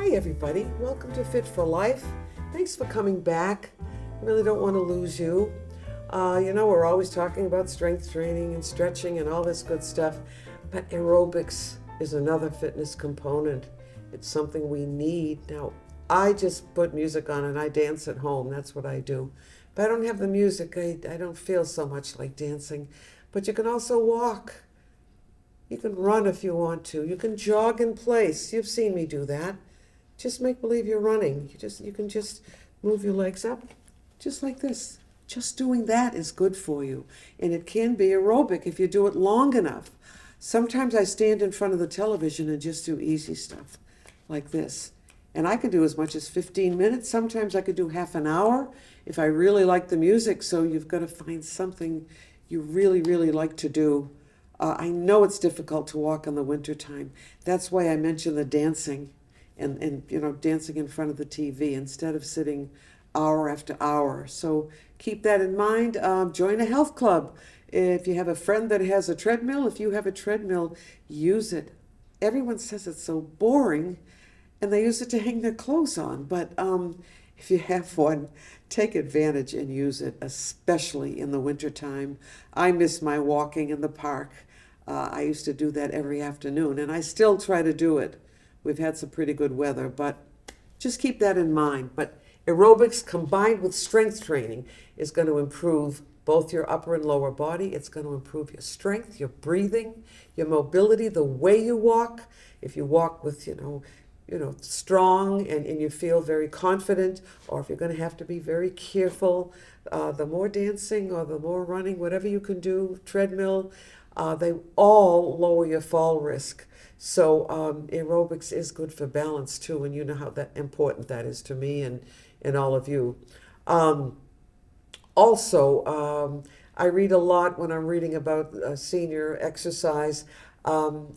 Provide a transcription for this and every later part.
Hi everybody, welcome to Fit for Life. Thanks for coming back. I really don't want to lose you. We're always talking about strength training and stretching and all this good stuff, but aerobics is another fitness component. It's something we need. Now, I just put music on and I dance at home. That's what I do. If I don't have the music, I don't feel so much like dancing. But you can also walk. You can run if you want to. You can jog in place. You've seen me do that. Just make believe you're running. You can just move your legs up, just like this. Just doing that is good for you. And it can be aerobic if you do it long enough. Sometimes I stand in front of the television and just do easy stuff like this. And I could do as much as 15 minutes. Sometimes I could do half an hour if I really like the music. So you've got to find something you really, really like to do. I know it's difficult to walk in the wintertime. That's why I mentioned the dancing and dancing in front of the TV instead of sitting hour after hour. So keep that in mind. Join a health club. If you have a friend that has a treadmill, if you have a treadmill, use it. Everyone says it's so boring and they use it to hang their clothes on. But if you have one, take advantage and use it, especially in the wintertime. I miss my walking in the park. I used to do that every afternoon, and I still try to do it. We've had some pretty good weather, but just keep that in mind. But aerobics combined with strength training is going to improve both your upper and lower body. It's going to improve your strength, your breathing, your mobility, the way you walk. If you walk with, strong and you feel very confident, or if you're going to have to be very careful, the more dancing or the more running, whatever you can do, treadmill, they all lower your fall risk. So aerobics is good for balance too, and you know how important that is to me and all of you. I read a lot when I'm reading about senior exercise.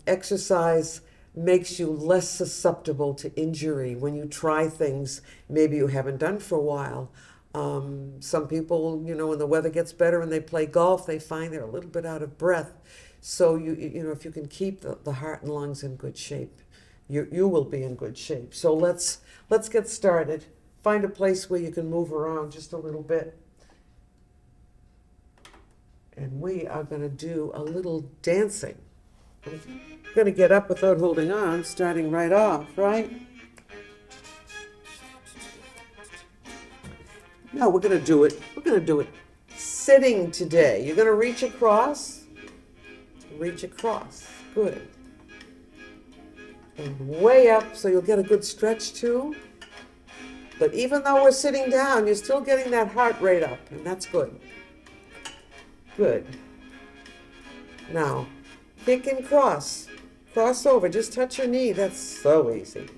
Exercise makes you less susceptible to injury when you try things maybe you haven't done for a while. Some people, when the weather gets better and they play golf, they find they're a little bit out of breath. So if you can keep the heart and lungs in good shape, you will be in good shape. So let's get started. Find a place where you can move around just a little bit. And we are going to do a little dancing. I'm going to get up without holding on, starting right off, right? No, we're going to do it. We're going to do it sitting today. You're going to reach across. Reach across. Good. And way up so you'll get a good stretch too. But even though we're sitting down, you're still getting that heart rate up, and that's good. Good. Now, kick and cross. Cross over. Just touch your knee. That's so easy.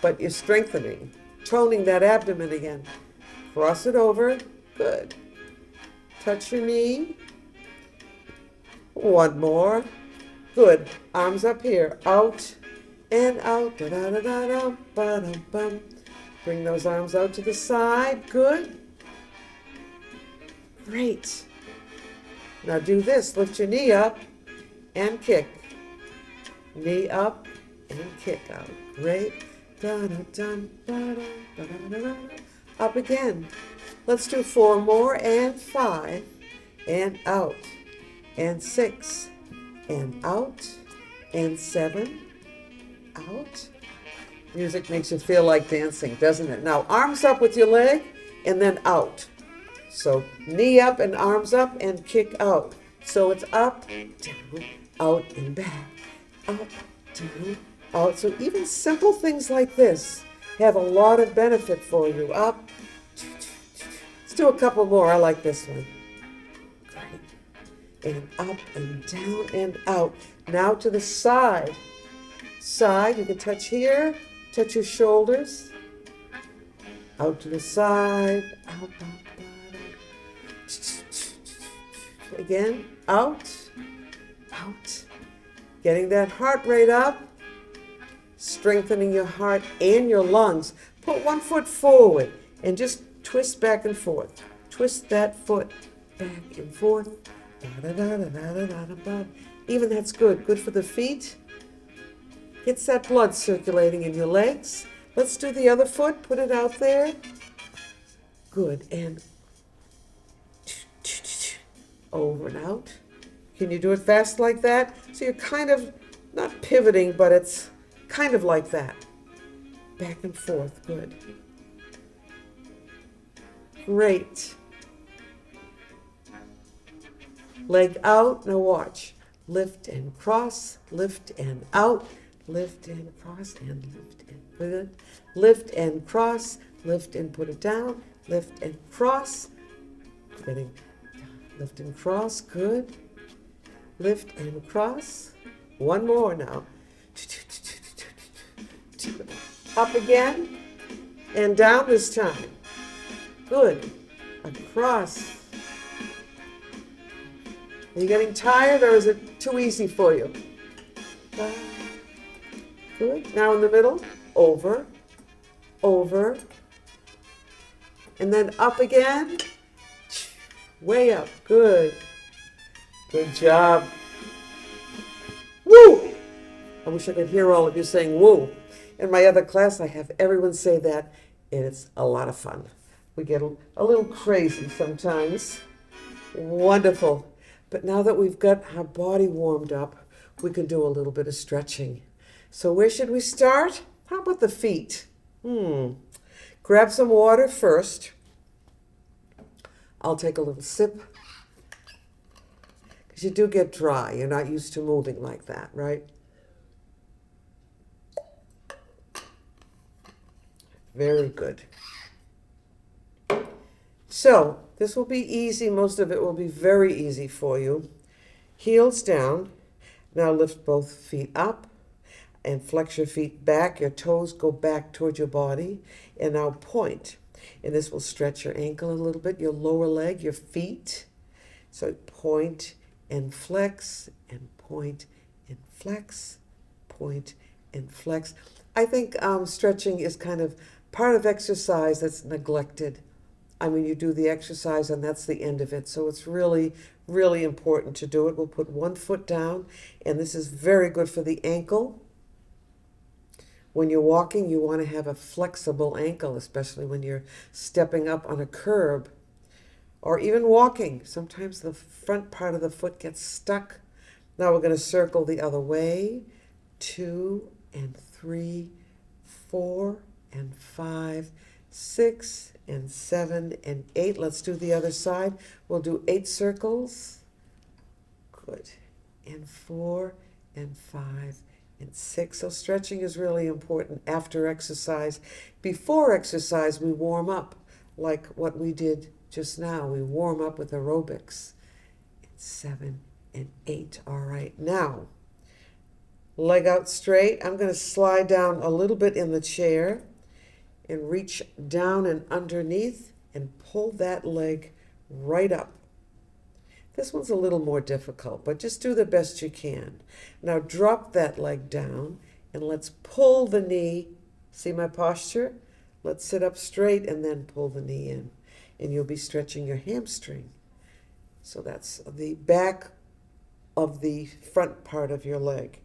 But you're strengthening, toning that abdomen again. Cross it over. Good. Touch your knee. One more. Good. Arms up here. Out and out. Da-da-da-da-da. Ba-dum-bum. Bring those arms out to the side. Good. Great. Now do this. Lift your knee up and kick. Knee up and kick out. Great. Da-da-dum, ba-dum, ba-da-da-da. Up again. Let's do 4 more and 5 and out and 6 and out and 7 out. Music makes you feel like dancing, doesn't it? Now arms up with your leg and then out. So knee up and arms up and kick out. So it's up, down, out and back. Up, down, out. So even simple things like this have a lot of benefit for you. Up. Let's do a couple more. I like this one. Great. And up and down and out. Now to the side. Side, you can touch here, touch your shoulders. Out to the side. Out, out, out. Again, out, out. Getting that heart rate up. Strengthening your heart and your lungs. Put one foot forward and just twist back and forth. Twist that foot back and forth. Even that's good. Good for the feet. Gets that blood circulating in your legs. Let's do the other foot. Put it out there. Good. And over and out. Can you do it fast like that? So you're kind of not pivoting, but it's kind of like that. Back and forth. Good. Great. Leg out. Now watch. Lift and cross. Lift and out. Lift and cross and lift and put it. Lift and cross. Lift and put it down. Lift and cross. Getting lift and cross. Good. Lift and cross. One more now. Up again and down this time. Good. Across. Are you getting tired or is it too easy for you? Good. Now in the middle. Over. Over. And then up again. Way up. Good. Good job. Woo! I wish I could hear all of you saying woo. In my other class, I have everyone say that, and it's a lot of fun. We get a little crazy sometimes. Wonderful. But now that we've got our body warmed up, we can do a little bit of stretching. So where should we start? How about the feet? Grab some water first. I'll take a little sip. Because you do get dry. You're not used to moving like that, right? Very good. So this will be easy. Most of it will be very easy for you. Heels down. Now lift both feet up and flex your feet back. Your toes go back toward your body. And now point. And this will stretch your ankle a little bit, your lower leg, your feet. So point and flex and point and flex, point and flex. I think stretching is kind of part of exercise that's neglected. I mean, you do the exercise and that's the end of it. So it's really, really important to do it. We'll put one foot down, and this is very good for the ankle. When you're walking, you want to have a flexible ankle, especially when you're stepping up on a curb or even walking. Sometimes the front part of the foot gets stuck. Now we're going to circle the other way. 2 and 3, 4 and 5, 6 and 7 and 8. Let's do the other side. We'll do 8 circles. Good. And 4 and 5 and 6. So stretching is really important after exercise. Before exercise, we warm up like what we did just now. We warm up with aerobics. 7 and 8. All right. Now, leg out straight. I'm going to slide down a little bit in the chair and reach down and underneath and pull that leg right up. This one's a little more difficult, but just do the best you can. Now drop that leg down and let's pull the knee. See my posture? Let's sit up straight and then pull the knee in. And you'll be stretching your hamstring. So that's the back of the front part of your leg.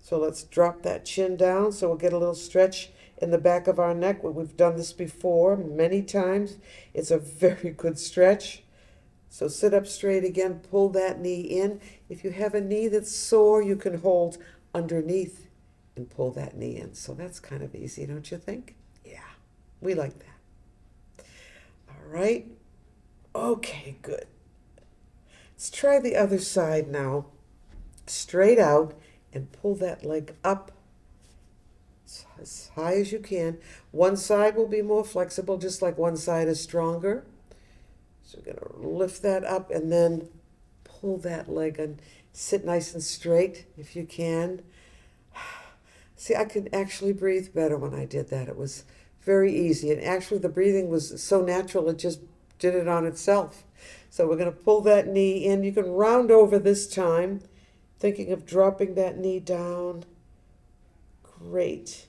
So let's drop that chin down so we'll get a little stretch in the back of our neck. We've done this before many times. It's a very good stretch. So sit up straight again, pull that knee in. If you have a knee that's sore, you can hold underneath and pull that knee in. So that's kind of easy, don't you think? Yeah, we like that. All right. Okay, good. Let's try the other side now. Straight out and pull that leg up as high as you can. One side will be more flexible, just like one side is stronger. So we're going to lift that up and then pull that leg and sit nice and straight if you can. See, I could actually breathe better when I did that. It was very easy. And actually the breathing was so natural, it just did it on itself. So we're going to pull that knee in. You can round over this time, thinking of dropping that knee down. Great.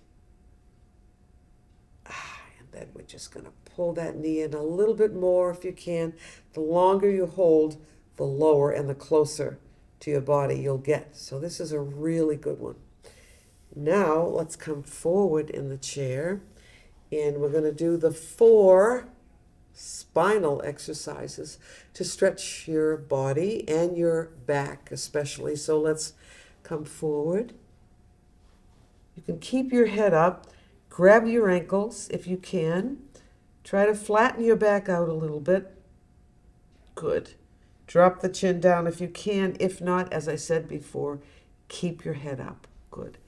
And then we're just going to pull that knee in a little bit more if you can. The longer you hold, the lower and the closer to your body you'll get. So this is a really good one. Now let's come forward in the chair, and we're going to do the 4 spinal exercises to stretch your body and your back especially. So let's come forward. You can keep your head up, grab your ankles if you can. Try to flatten your back out a little bit. Good. Drop the chin down if you can. If not, as I said before, keep your head up. Good.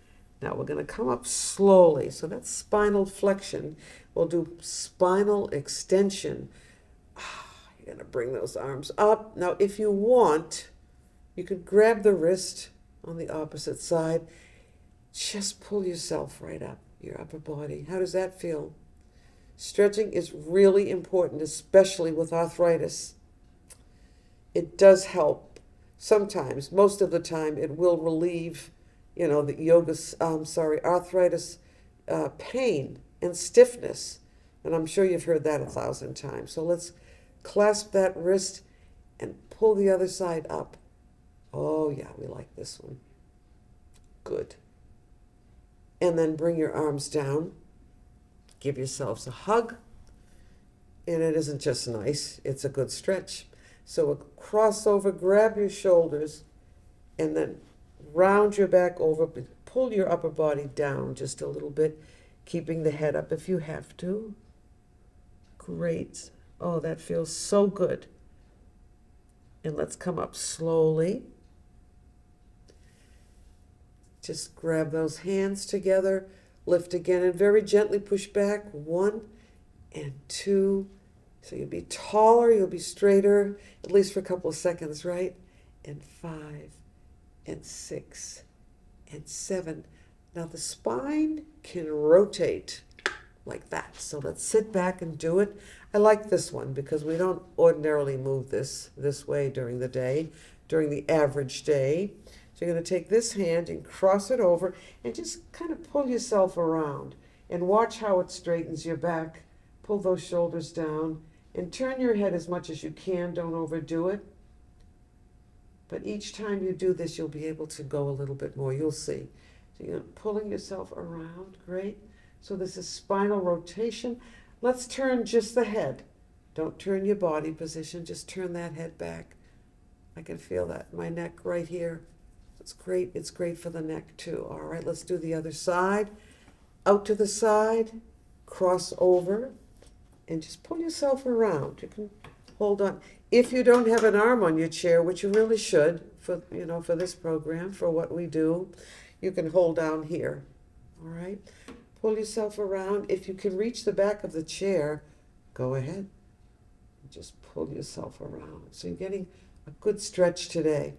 Now we're going to come up slowly. So that's spinal flexion. We'll do spinal extension. You're going to bring those arms up. Now, if you want, you could grab the wrist on the opposite side. Just pull yourself right up, your upper body. How does that feel? Stretching is really important, especially with arthritis. It does help. Sometimes, most of the time, it will relieve, the arthritis pain and stiffness. And I'm sure you've heard that 1,000 times. So let's clasp that wrist and pull the other side up. Oh yeah, we like this one. Good. And then bring your arms down. Give yourselves a hug. And it isn't just nice, it's a good stretch. So cross over, grab your shoulders, and then round your back over. Pull your upper body down just a little bit, keeping the head up if you have to. Great. Oh, that feels so good. And let's come up slowly. Just grab those hands together, lift again, and very gently push back. 1 and 2. So you'll be taller, you'll be straighter, at least for a couple of seconds, right? And 5 and 6 and 7. Now the spine can rotate like that. So let's sit back and do it. I like this one because we don't ordinarily move this way during the day, during the average day. So you're going to take this hand and cross it over and just kind of pull yourself around and watch how it straightens your back. Pull those shoulders down and turn your head as much as you can. Don't overdo it. But each time you do this, you'll be able to go a little bit more. You'll see. So you're pulling yourself around. Great. So this is spinal rotation. Let's turn just the head. Don't turn your body position. Just turn that head back. I can feel that in my neck right here. It's great. It's great for the neck too. All right, let's do the other side. Out to the side, cross over, and just pull yourself around. You can hold on. If you don't have an arm on your chair, which you really should for this program, for what we do, you can hold down here. All right? Pull yourself around. If you can reach the back of the chair, go ahead. Just pull yourself around. So you're getting a good stretch today.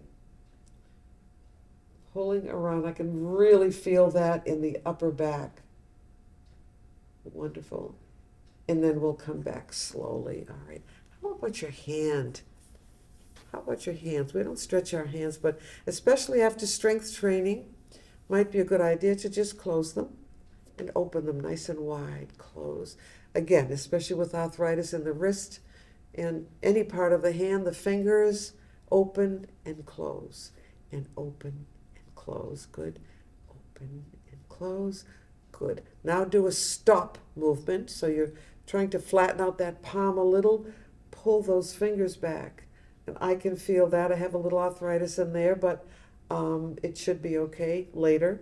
Pulling around. I can really feel that in the upper back. Wonderful. And then we'll come back slowly. All right. How about your hand? How about your hands? We don't stretch our hands, but especially after strength training, might be a good idea to just close them and open them nice and wide. Close. Again, especially with arthritis in the wrist and any part of the hand, the fingers, open and close, and open and close. Good. Open and close. Good. Now do a stop movement. So you're trying to flatten out that palm a little. Pull those fingers back. And I can feel that. I have a little arthritis in there, but it should be okay later.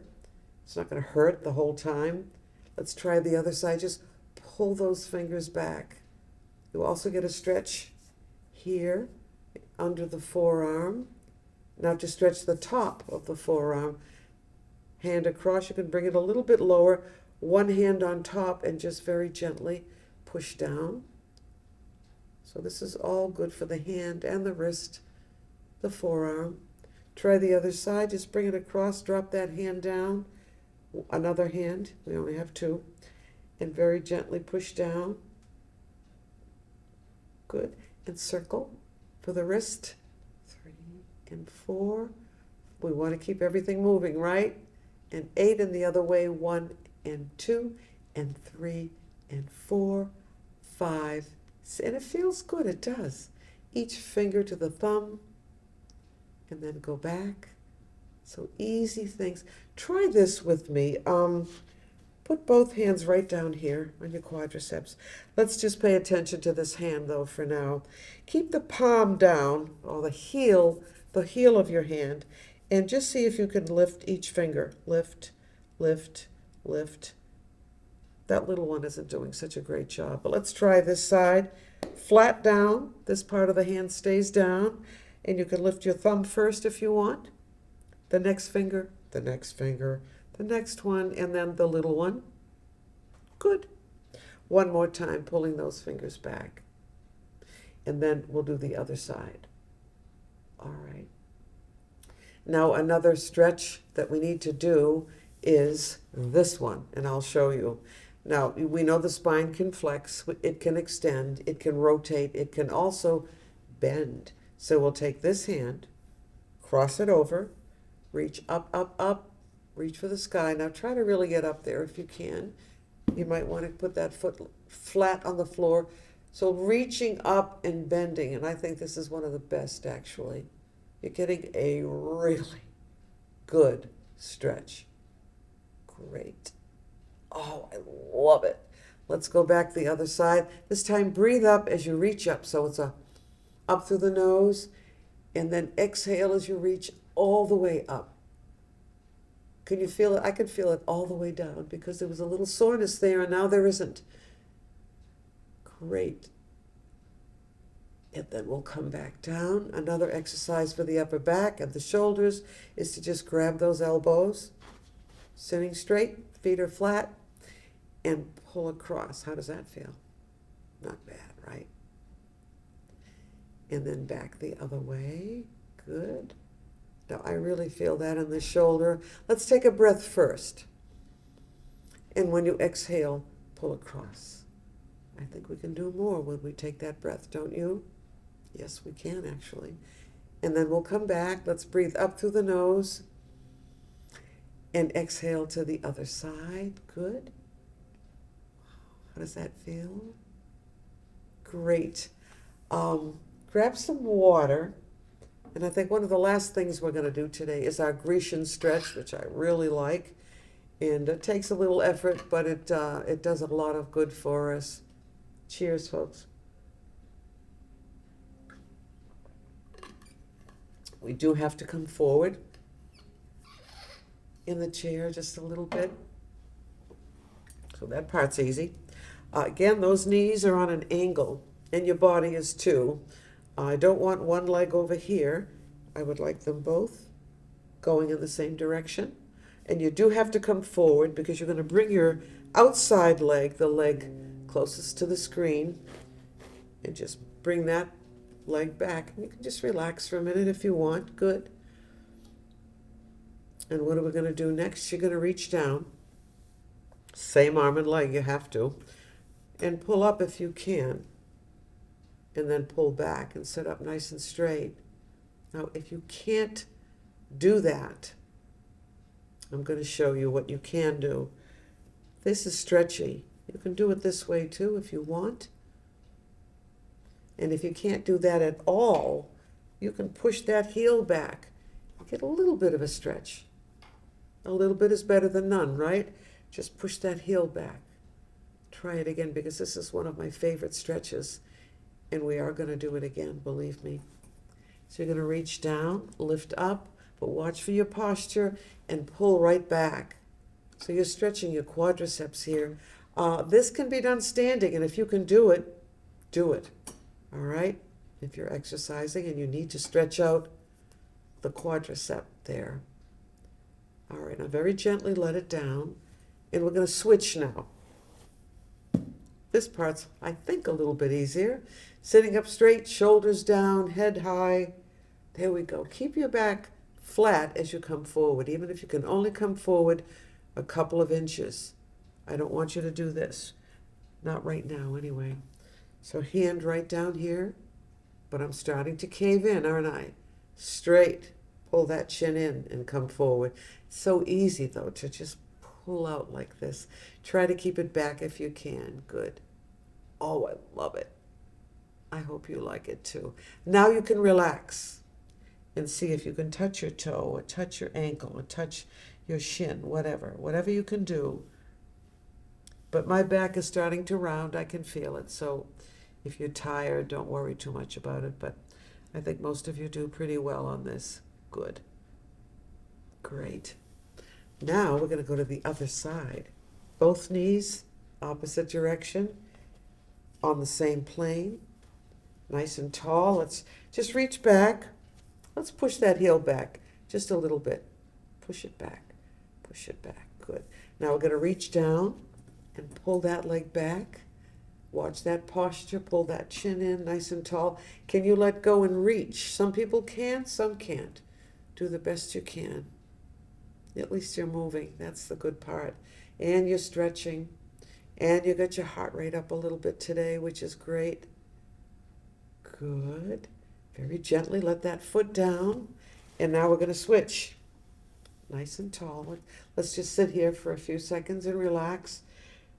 It's not going to hurt the whole time. Let's try the other side. Just pull those fingers back. You also get a stretch here under the forearm. Now to stretch the top of the forearm. Hand across. You can bring it a little bit lower. One hand on top and just very gently push down. So this is all good for the hand and the wrist, the forearm. Try the other side. Just bring it across. Drop that hand down. Another hand. We only have 2. And very gently push down. Good. And circle for the wrist. 3 and 4. We want to keep everything moving, right? And 8 in the other way. 1 and 2 and 3 and 4, 5. And it feels good. It does. Each finger to the thumb. And then go back. So easy things. Try this with me. Put both hands right down here on your quadriceps. Let's just pay attention to this hand though for now. Keep the palm down, or the heel of your hand, and just see if you can lift each finger. Lift, lift, lift. That little one isn't doing such a great job, but let's try this side. Flat down, this part of the hand stays down, and you can lift your thumb first if you want. The next finger, the next finger, the next one, and then the little one. Good. One more time, pulling those fingers back. And then we'll do the other side. All right. Now another stretch that we need to do is this one, and I'll show you. Now, we know the spine can flex, it can extend, it can rotate, it can also bend. So we'll take this hand, cross it over, reach up, up, up, reach for the sky. Now try to really get up there if you can. You might want to put that foot flat on the floor. So reaching up and bending, and I think this is one of the best actually. You're getting a really good stretch. Great. Oh, I love it. Let's go back the other side. This time breathe up as you reach up. So it's up through the nose, and then exhale as you reach all the way up. Can you feel it? I could feel it all the way down because there was a little soreness there and now there isn't. Great. And then we'll come back down. Another exercise for the upper back and the shoulders is to just grab those elbows, sitting straight, feet are flat, and pull across. How does that feel? Not bad, right? And then back the other way. Good. Now I really feel that in the shoulder. Let's take a breath first. And when you exhale, pull across. I think we can do more when we take that breath, don't you? Yes, we can actually. And then we'll come back. Let's breathe up through the nose and exhale to the other side. Good. How does that feel? Great. Grab some water. And I think one of the last things we're going to do today is our Grecian stretch, which I really like. And it takes a little effort, but it does a lot of good for us. Cheers, folks. We do have to come forward in the chair just a little bit. So that part's easy. Again, those knees are on an angle, and your body is too. I don't want one leg over here. I would like them both going in the same direction. And you do have to come forward because you're going to bring your outside leg, the leg closest to the screen, and just bring that leg back. And you can just relax for a minute if you want. Good. And what are we going to do next? You're going to reach down. Same arm and leg, you have to. And pull up if you can. And then pull back and sit up nice and straight. Now, if you can't do that, I'm going to show you what you can do. This is stretchy. You can do it this way too if you want. And if you can't do that at all, you can push that heel back. Get a little bit of a stretch. A little bit is better than none, right? Just push that heel back. Try it again because this is one of my favorite stretches. And we are going to do it again, believe me. So you're going to reach down, lift up, but watch for your posture and pull right back. So you're stretching your quadriceps here. This can be done standing, and if you can do it, do it. All right? If you're exercising and you need to stretch out the quadricep there. All right, now very gently let it down, and we're going to switch now. This part's, I think, a little bit easier. Sitting up straight, shoulders down, head high. There we go. Keep your back flat as you come forward, even if you can only come forward a couple of inches. I don't want you to do this. Not right now, anyway. So hand right down here, but I'm starting to cave in, aren't I? Straight. Pull that chin in and come forward. It's so easy, though, to just pull out like this. Try to keep it back if you can. Good. Oh, I love it. I hope you like it too. Now you can relax. and see if you can touch your toe or touch your ankle or touch your shin, whatever you can do. But my back is starting to round. I can feel it. So if you're tired, don't worry too much about it. But I think most of you do pretty well on this. Good. Great. Now we're going to go to the other side. Both knees, opposite direction, on the same plane. Nice and tall. Let's just reach back. Let's push that heel back just a little bit. Push it back. Push it back. Good. Now we're going to reach down and pull that leg back. Watch that posture. Pull that chin in nice and tall. Can you let go and reach? Some people can, some can't. Do the best you can. At least you're moving. That's the good part. And you're stretching. And you got your heart rate up a little bit today, which is great. Good. Very gently let that foot down. And now we're going to switch. Nice and tall. Let's just sit here for a few seconds and relax.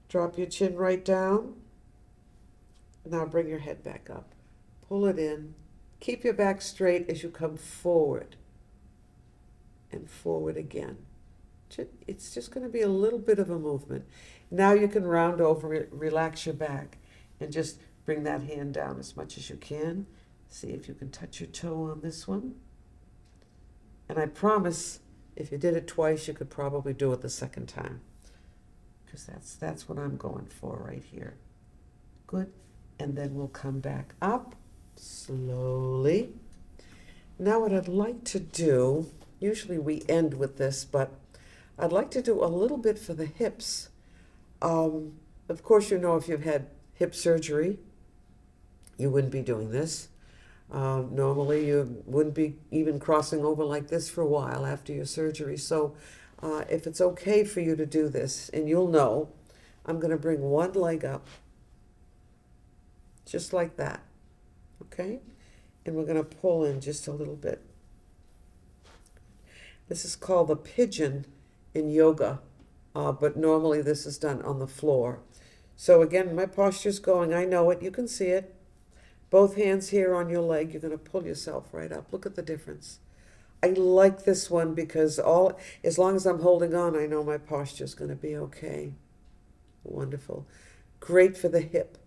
Drop your chin right down. Now bring your head back up. Pull it in. Keep your back straight as you come forward. And forward again. It's just going to be a little bit of a movement. Now you can round over it, relax your back, and just bring that hand down as much as you can. See if you can touch your toe on this one. And I promise, if you did it twice, you could probably do it the second time. Because that's what I'm going for right here. Good. And then we'll come back up slowly. Now what I'd like to do, usually we end with this, but I'd like to do a little bit for the hips. Of course, you know, if you've had hip surgery, you wouldn't be doing this. Normally, you wouldn't be even crossing over like this for a while after your surgery. So if it's okay for you to do this, and you'll know, I'm going to bring one leg up, just like that, okay? And we're going to pull in just a little bit. This is called the pigeon in yoga, but normally this is done on the floor. So again, my posture's going. I know it. You can see it. Both hands here on your leg. You're going to pull yourself right up. Look at the difference. I like this one because as long as I'm holding on, I know my posture's going to be okay. Wonderful. Great for the hip.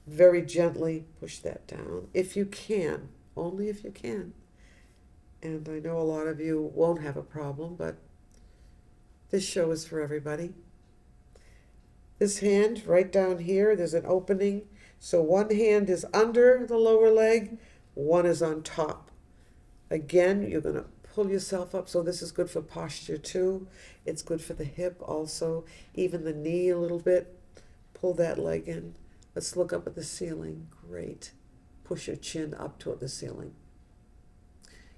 Very gently push that down if you can, only if you can. And I know a lot of you won't have a problem, but this show is for everybody. This hand right down here, there's an opening. So one hand is under the lower leg, one is on top. Again, you're going to pull yourself up. So this is good for posture too. It's good for the hip also, even the knee a little bit. Pull that leg in. Let's look up at the ceiling. Great. Push your chin up toward the ceiling.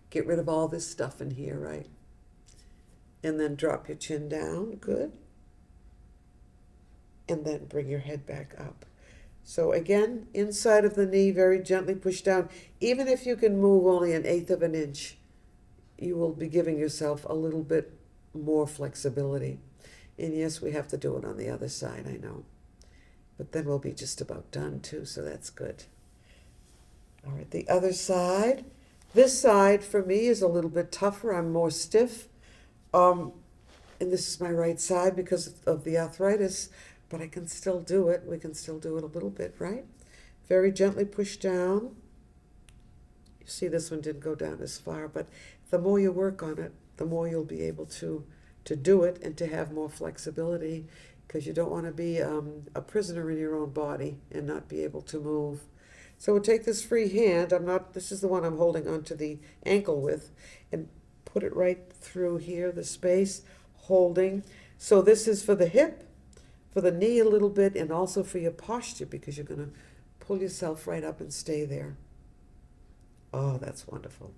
Get rid of all this stuff in here, right? And then drop your chin down. Good. And then bring your head back up. So again, inside of the knee, very gently push down. Even if you can move only 1/8 of an inch, you will be giving yourself a little bit more flexibility. And yes, we have to do it on the other side, I know. But then we'll be just about done too, so that's good. All right, the other side. This side for me is a little bit tougher. I'm more stiff. And this is my right side because of the arthritis, but I can still do it. We can still do it a little bit, right? Very gently push down. You see this one didn't go down as far, but the more you work on it, the more you'll be able to do it and to have more flexibility, because you don't want to be a prisoner in your own body and not be able to move. So we'll take this free hand. This is the one I'm holding onto the ankle with, and put it right through here, the space, holding. So this is for the hip, for the knee a little bit, and also for your posture, because you're going to pull yourself right up and stay there. Oh, that's wonderful.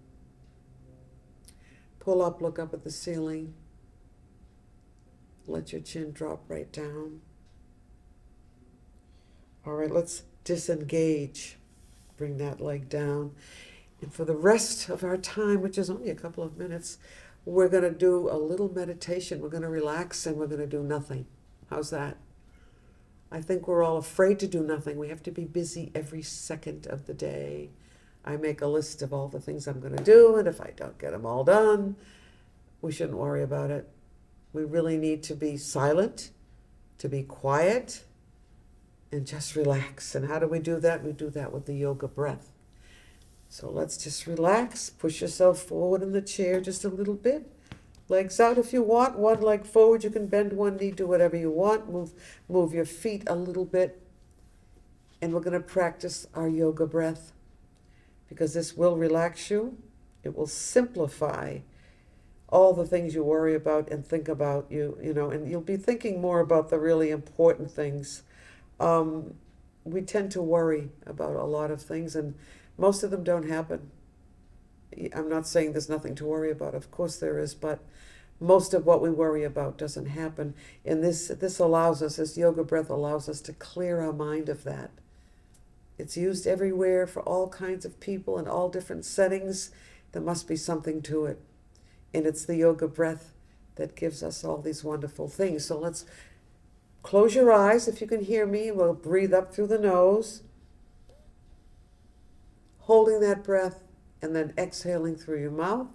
Pull up, look up at the ceiling. Let your chin drop right down. All right, let's disengage. Bring that leg down. And for the rest of our time, which is only a couple of minutes, we're going to do a little meditation. We're going to relax and we're going to do nothing. How's that? I think we're all afraid to do nothing. We have to be busy every second of the day. I make a list of all the things I'm going to do, and if I don't get them all done, we shouldn't worry about it. We really need to be silent, to be quiet, and just relax. And how do we do that? We do that with the yoga breath. So let's just relax. Push yourself forward in the chair just a little bit. Legs out if you want. One leg forward. You can bend one knee. Do whatever you want. Move your feet a little bit. And we're going to practice our yoga breath, because this will relax you. It will simplify all the things you worry about and think about, and you'll be thinking more about the really important things. We tend to worry about a lot of things, and most of them don't happen. I'm not saying there's nothing to worry about. Of course there is, but most of what we worry about doesn't happen. And this allows us, this yoga breath allows us to clear our mind of that. It's used everywhere for all kinds of people in all different settings. There must be something to it. And it's the yoga breath that gives us all these wonderful things. So let's close your eyes if you can hear me. We'll breathe up through the nose, holding that breath, and then exhaling through your mouth.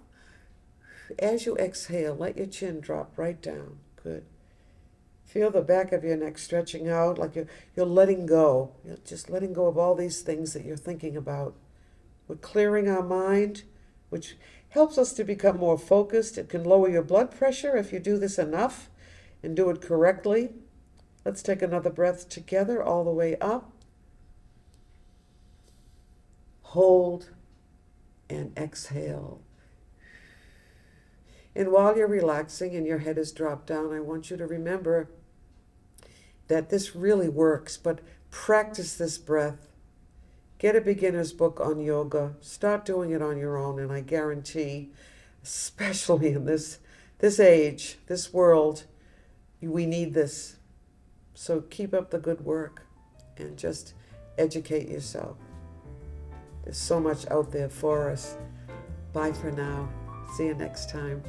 As you exhale, let your chin drop right down. Good. Feel the back of your neck stretching out, like you're letting go. You're just letting go of all these things that you're thinking about. We're clearing our mind, which helps us to become more focused. It can lower your blood pressure if you do this enough and do it correctly. Let's take another breath together all the way up. Hold and exhale. And while you're relaxing and your head is dropped down, I want you to remember that this really works, but practice this breath. Get a beginner's book on yoga. Start doing it on your own, and I guarantee, especially in this age, this world, we need this. So keep up the good work and just educate yourself. There's so much out there for us. Bye for now. See you next time.